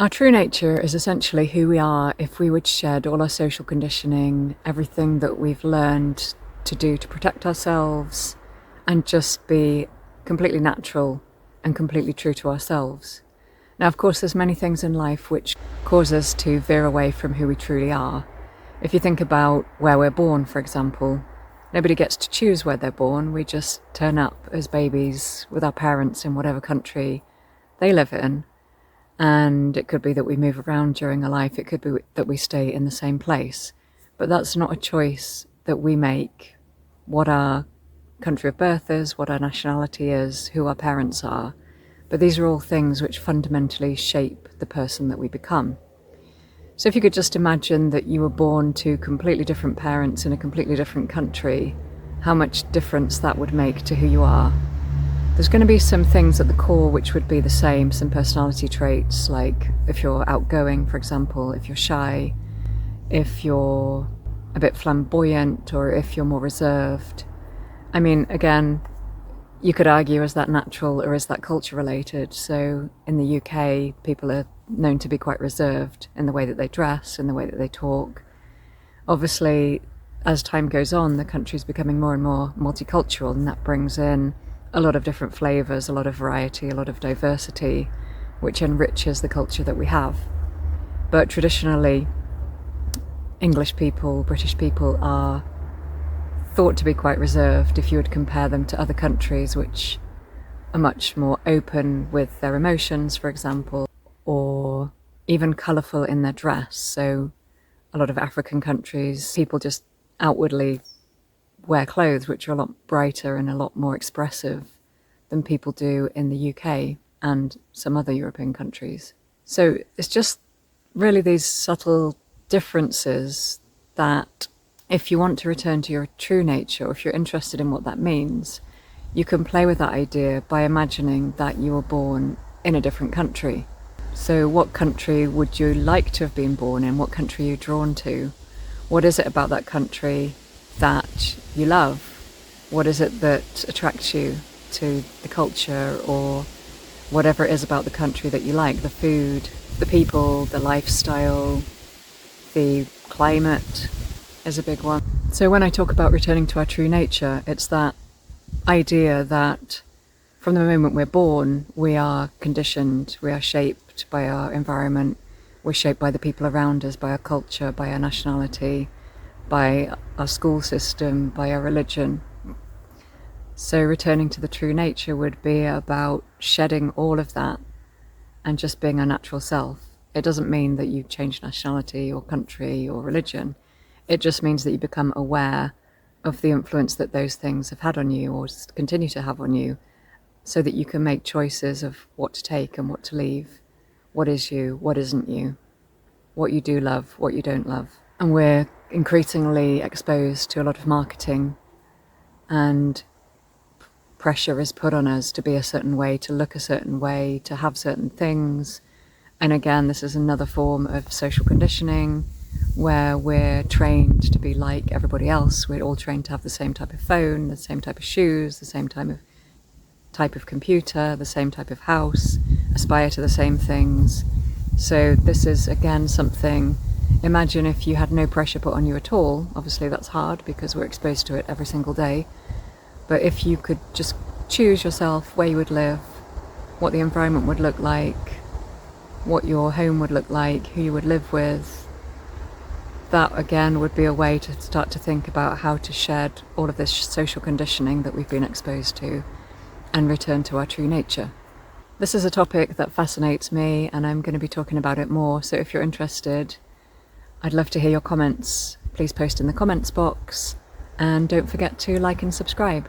Our true nature is essentially who we are if we would shed all our social conditioning, everything that we've learned to do to protect ourselves, and just be completely natural and completely true to ourselves. Now, of course, there's many things in life which cause us to veer away from who we truly are. If you think about where we're born, for example, nobody gets to choose where they're born. We just turn up as babies with our parents in whatever country they live in. And it could be that we move around during our life. It could be that we stay in the same place. But that's not a choice that we make. What our country of birth is, what our nationality is, who our parents are. But these are all things which fundamentally shape the person that we become. So if you could just imagine that you were born to completely different parents in a completely different country, how much difference that would make to who you are. There's going to be some things at the core which would be the same, some personality traits, like if you're outgoing, for example, if you're shy, if you're a bit flamboyant, or if you're more reserved. I mean, again, you could argue, is that natural or is that culture related? So in the UK, people are known to be quite reserved in the way that they dress, in the way that they talk. Obviously, as time goes on, the country's becoming more and more multicultural, and that brings in a lot of different flavours, a lot of variety, a lot of diversity, which enriches the culture that we have. But traditionally, English people, British people are thought to be quite reserved if you would compare them to other countries which are much more open with their emotions, for example, or even colourful in their dress. So a lot of African countries, people just outwardly wear clothes which are a lot brighter and a lot more expressive than people do in the UK and some other European countries. So it's just really these subtle differences that if you want to return to your true nature, or if you're interested in what that means, you can play with that idea by imagining that you were born in a different country. So what country would you like to have been born in? What country are you drawn to? What is it about that country that you love? What is it that attracts you to the culture, or whatever it is about the country that you like? The food, the people, the lifestyle, the climate is a big one. So when I talk about returning to our true nature, it's that idea that from the moment we're born, we are conditioned, we are shaped by our environment, we're shaped by the people around us, by our culture, by our nationality, by our school system, by our religion. So returning to the true nature would be about shedding all of that and just being our natural self. It doesn't mean that you change nationality or country or religion. It just means that you become aware of the influence that those things have had on you or continue to have on you, so that you can make choices of what to take and what to leave, what is you, what isn't you, what you do love, what you don't love. And we're increasingly exposed to a lot of marketing, and pressure is put on us to be a certain way, to look a certain way, to have certain things. And again, this is another form of social conditioning where we're trained to be like everybody else. We're all trained to have the same type of phone, the same type of shoes, the same type of computer, the same type of house, aspire to the same things. So this is again something, imagine if you had no pressure put on you at all. Obviously that's hard because we're exposed to it every single day. But if you could just choose yourself where you would live, what the environment would look like, what your home would look like, who you would live with, that again would be a way to start to think about how to shed all of this social conditioning that we've been exposed to and return to our true nature. This is a topic that fascinates me, and I'm going to be talking about it more. So if you're interested, I'd love to hear your comments. Please post in the comments box, and don't forget to like and subscribe.